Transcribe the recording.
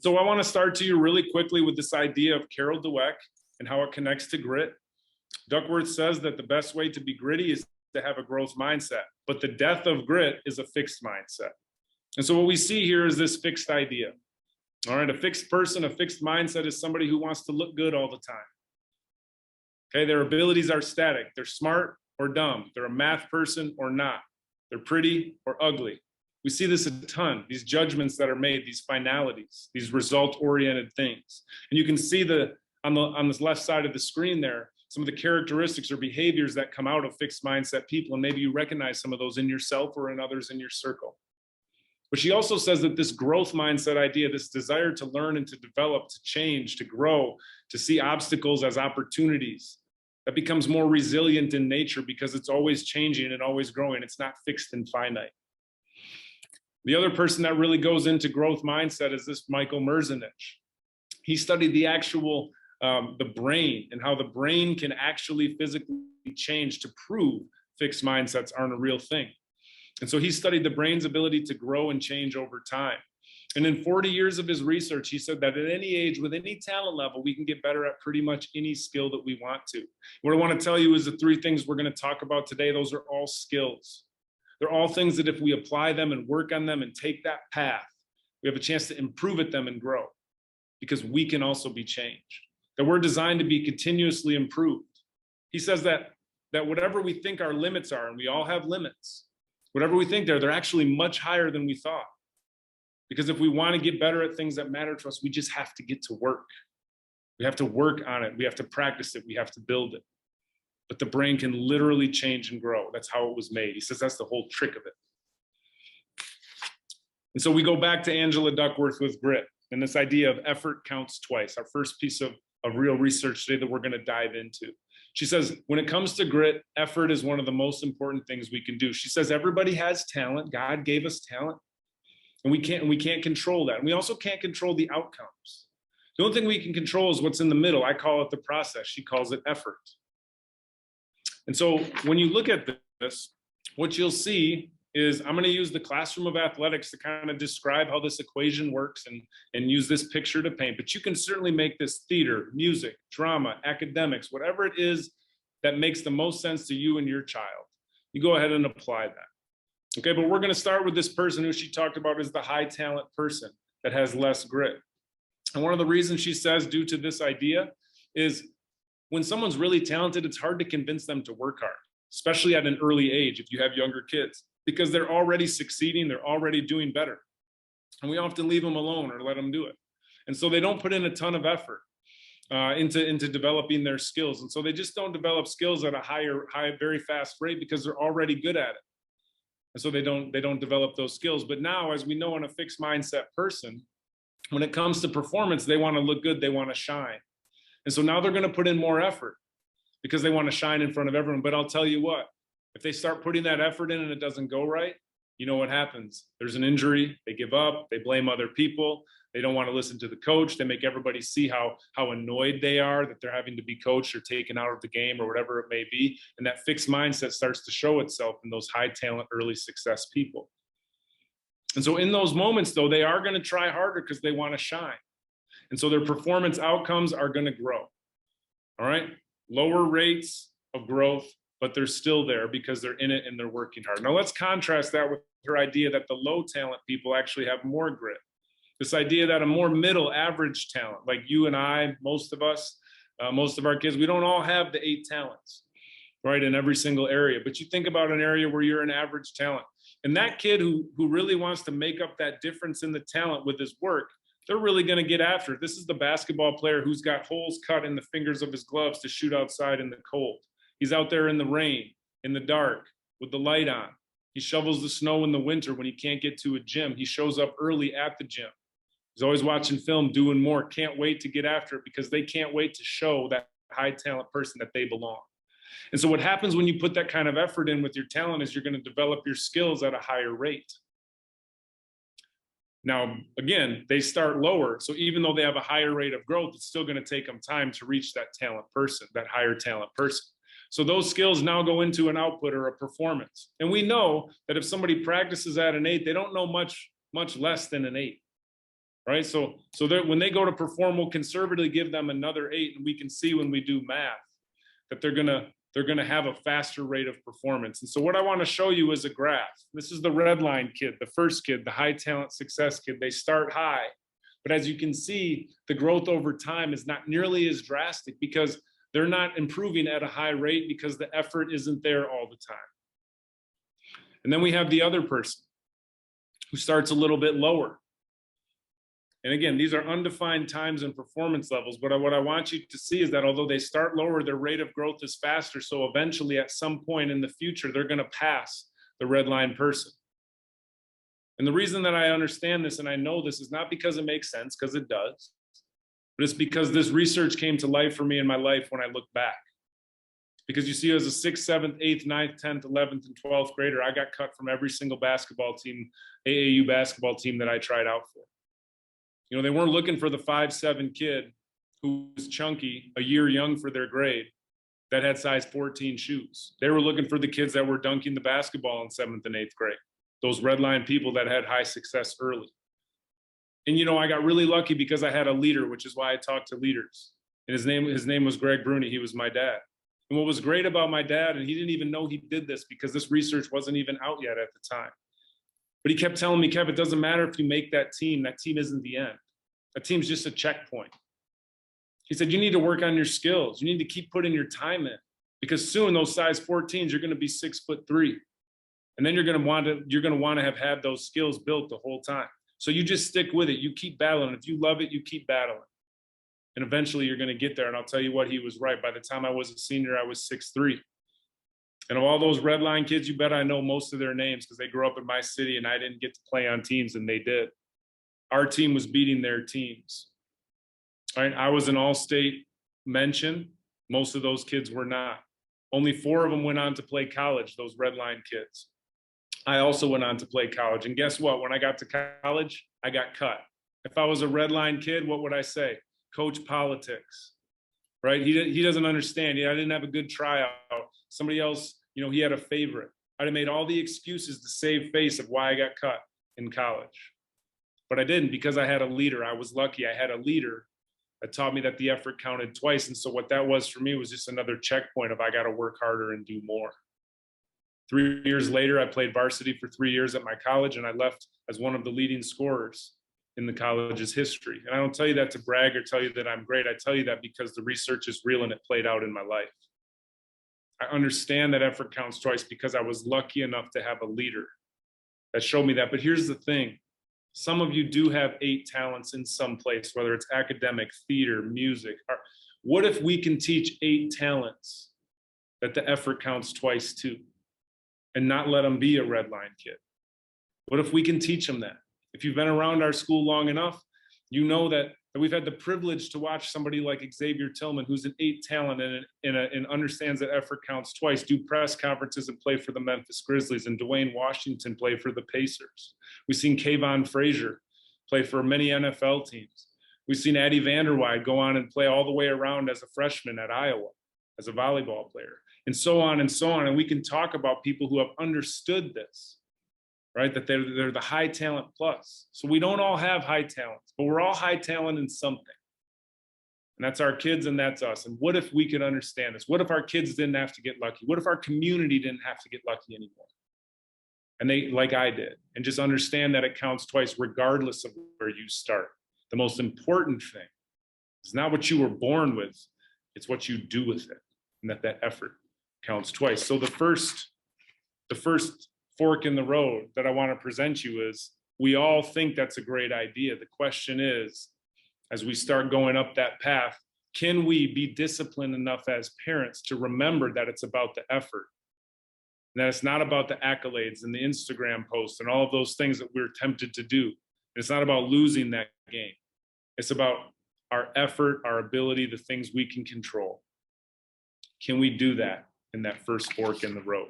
So I want to start to you really quickly with this idea of Carol Dweck and how it connects to grit. Duckworth says that the best way to be gritty is to have a growth mindset, but the death of grit is a fixed mindset. And so what we see here is this fixed idea. All right, a fixed person, a fixed mindset is somebody who wants to look good all the time. Okay, their abilities are static. They're smart or dumb. They're a math person or not. They're pretty or ugly. We see this a ton, these judgments that are made, these finalities, these result-oriented things. And you can see on this left side of the screen there, some of the characteristics or behaviors that come out of fixed mindset people. And maybe you recognize some of those in yourself or in others in your circle. But she also says that this growth mindset idea, this desire to learn and to develop, to change, to grow, to see obstacles as opportunities, that becomes more resilient in nature because it's always changing and always growing. It's not fixed and finite. The other person that really goes into growth mindset is this Michael Merzenich. He studied the actual, the brain and how the brain can actually physically change to prove fixed mindsets aren't a real thing. And so he studied the brain's ability to grow and change over time. And in 40 years of his research, he said that at any age, with any talent level, we can get better at pretty much any skill that we want to. What I want to tell you is the three things we're going to talk about today, those are all skills. They're all things that if we apply them and work on them and take that path, we have a chance to improve at them and grow, because we can also be changed, that we're designed to be continuously improved. He says that whatever we think our limits are, and we all have limits, whatever we think they're actually much higher than we thought. Because if we want to get better at things that matter to us, we just have to get to work. We have to work on it. We have to practice it. We have to build it. But the brain can literally change and grow. That's how it was made. He says that's the whole trick of it. And so we go back to Angela Duckworth with grit and this idea of effort counts twice, our first piece of real research today that we're going to dive into. She says, when it comes to grit, effort is one of the most important things we can do. She says, everybody has talent. God gave us talent. And we can't control that. And we also can't control the outcomes. The only thing we can control is what's in the middle. I call it the process. She calls it effort. And so when you look at this, what you'll see is I'm going to use the classroom of athletics to kind of describe how this equation works and use this picture to paint. But you can certainly make this theater, music, drama, academics, whatever it is that makes the most sense to you and your child. You go ahead and apply that. Okay, but we're going to start with this person who she talked about is the high talent person that has less grit. And one of the reasons she says due to this idea is when someone's really talented, it's hard to convince them to work hard, especially at an early age if you have younger kids, because they're already succeeding, they're already doing better. And we often leave them alone or let them do it. And so they don't put in a ton of effort into developing their skills. And so they just don't develop skills at a very fast rate because they're already good at it. And so they don't develop those skills. But now, as we know, in a fixed mindset person, when it comes to performance, they want to look good, they want to shine. And so now they're going to put in more effort because they want to shine in front of everyone. But I'll tell you what, if they start putting that effort in and it doesn't go right, you know what happens? There's an injury, they give up, they blame other people, they don't want to listen to the coach, they make everybody see how annoyed they are that they're having to be coached or taken out of the game or whatever it may be. And that fixed mindset starts to show itself in those high talent, early success people. And so in those moments, though, they are going to try harder because they want to shine. And so their performance outcomes are going to grow. All right? Lower rates of growth, but they're still there because they're in it and they're working hard. Now let's contrast that with her idea that the low talent people actually have more grit. This idea that a more middle average talent, like you and I, most of us, most of our kids, we don't all have the 8 talents, right, in every single area. But you think about an area where you're an average talent. And that kid who really wants to make up that difference in the talent with his work, they're really going to get after it. This is the basketball player who's got holes cut in the fingers of his gloves to shoot outside in the cold. He's out there in the rain, in the dark, with the light on. He shovels the snow in the winter when he can't get to a gym. He shows up early at the gym. He's always watching film, doing more. Can't wait to get after it because they can't wait to show that high talent person that they belong. And so what happens when you put that kind of effort in with your talent is you're going to develop your skills at a higher rate. Now, again, they start lower. So even though they have a higher rate of growth, it's still going to take them time to reach that talent person, that higher talent person. So those skills now go into an output or a performance. And we know that if somebody practices at an 8, they don't know much less than an 8. right? So when they go to perform, we'll conservatively give them another 8, and we can see when we do math that they're gonna have a faster rate of performance. And so what I want to show you is a graph. This is the red line kid, the first kid, the high talent success kid. They start high, but as you can see, the growth over time is not nearly as drastic because they're not improving at a high rate because the effort isn't there all the time. And then we have the other person who starts a little bit lower. And again, these are undefined times and performance levels, but what I want you to see is that although they start lower, their rate of growth is faster. So eventually at some point in the future, they're gonna pass the red line person. And the reason that I understand this and I know this is not because it makes sense, because it does, but it's because this research came to life for me in my life when I look back. Because you see, as a 6th, 7th, 8th, 9th, 10th, 11th, and 12th grader, I got cut from every single basketball team, AAU basketball team that I tried out for. You know, they weren't looking for the 5'7" kid who was chunky, a year young for their grade, that had size 14 shoes. They were looking for the kids that were dunking the basketball in 7th and 8th grade, those red line people that had high success early. And, you know, I got really lucky because I had a leader, which is why I talked to leaders. And his name was Greg Bruni. He was my dad. And what was great about my dad, and he didn't even know he did this because this research wasn't even out yet at the time. But he kept telling me, Kev, it doesn't matter if you make that team isn't the end. That team's just a checkpoint. He said, you need to work on your skills. You need to keep putting your time in because soon those size 14s, you're going to be 6'3". And then you're going to want to have had those skills built the whole time. So you just stick with it. You keep battling. If you love it, you keep battling. And eventually you're going to get there. And I'll tell you what, he was right. By the time I was a senior, I was 6'3". And of all those red line kids, you bet I know most of their names because they grew up in my city and I didn't get to play on teams and they did. Our team was beating their teams. All right, I was an all-state mention. Most of those kids were not. Only 4 of them went on to play college, those red line kids. I also went on to play college. And guess what? When I got to college, I got cut. If I was a red line kid, what would I say? Coach politics, right? He doesn't understand. I didn't have a good tryout. Somebody else, you know, he had a favorite. I'd have made all the excuses to save face of why I got cut in college. But I didn't because I had a leader. I was lucky. I had a leader that taught me that the effort counted twice. And so what that was for me was just another checkpoint of I got to work harder and do more. 3 years later, I played varsity for 3 years at my college, and I left as one of the leading scorers in the college's history. And I don't tell you that to brag or tell you that I'm great. I tell you that because the research is real and it played out in my life. I understand that effort counts twice because I was lucky enough to have a leader that showed me that. But here's the thing. Some of you do have 8 talents in some place, whether it's academic, theater, music, art. What if we can teach 8 talents that the effort counts twice too, and not let them be a red line kid? What if we can teach them that? If you've been around our school long enough, you know that we've had the privilege to watch somebody like Xavier Tillman, who's an 8 talent and understands that effort counts twice, do press conferences and play for the Memphis Grizzlies, and Dwayne Washington play for the Pacers. We've seen Kayvon Frazier play for many NFL teams. We've seen Addie Vanderweide go on and play all the way around as a freshman at Iowa as a volleyball player, and so on and so on. And we can talk about people who have understood this, right? That they're the high talent plus. So we don't all have high talents, but we're all high talent in something. And that's our kids and that's us. And what if we could understand this? What if our kids didn't have to get lucky? What if our community didn't have to get lucky anymore? And they, like I did, and just understand that it counts twice regardless of where you start. The most important thing is not what you were born with, it's what you do with it. And that effort counts twice. So the first fork in the road that I want to present you is, we all think that's a great idea. The question is, as we start going up that path, can we be disciplined enough as parents to remember that it's about the effort, and that it's not about the accolades and the Instagram posts and all of those things that we're tempted to do. It's not about losing that game. It's about our effort, our ability, the things we can control. Can we do that in that first fork in the road?